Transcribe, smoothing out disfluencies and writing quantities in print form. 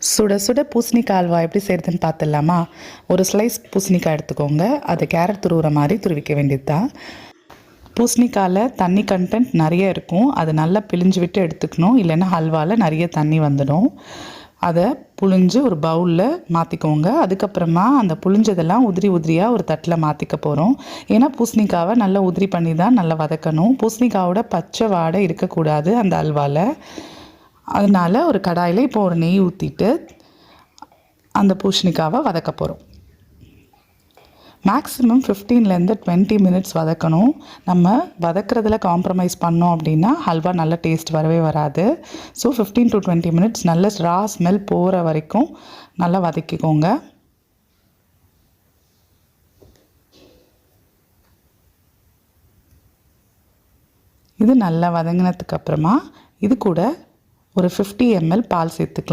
சுட சுட பூசணிக்காய் அல்வா எப்படி செய்கிறதுன்னு பார்த்துடலாமா? ஒரு ஸ்லைஸ் பூசணிக்காய் எடுத்துக்கோங்க. அதை கேரட் துருவுற மாதிரி துருவிக்க வேண்டியது தான். பூசணிக்காயில் தண்ணி கண்டென்ட் நிறைய இருக்கும். அதை நல்லா பிழிஞ்சு விட்டு எடுத்துக்கணும், இல்லைன்னா ஹல்வாவில் நிறைய தண்ணி வந்துடும். அதை புழிஞ்சு ஒரு பவுலில் மாற்றிக்கோங்க. அதுக்கப்புறமா அந்த புழிஞ்சதெல்லாம் உதிரி உதிரியாக ஒரு தட்டில் மாற்றிக்க போகிறோம். ஏன்னா பூசணிக்காவை நல்லா உதிரி பண்ணி தான் நல்லா வதக்கணும். பூசணிக்காவோட பச்சை வாடை இருக்கக்கூடாது அந்த அல்வாவில். அதனால் ஒரு கடாயில் இப்போ ஒரு நெய் ஊற்றிட்டு அந்த பூசணிக்காவை வதக்க போகிறோம். மேக்ஸிமம் 15லேருந்து 20 மினிட்ஸ் வதக்கணும். நம்ம வதக்கிறதுல காம்ப்ரமைஸ் பண்ணோம் அப்படின்னா ஹல்வா நல்ல டேஸ்ட் வரவே வராது. ஸோ 15 to 20 மினிட்ஸ் நல்ல ரா ஸ்மெல் போகிற வரைக்கும் நல்லா வதக்கிக்கோங்க. இது நல்லா வதங்கினதுக்கு அப்புறமா இது கூட ஒரு 50 ml பால் சேர்த்துக்கலாம்.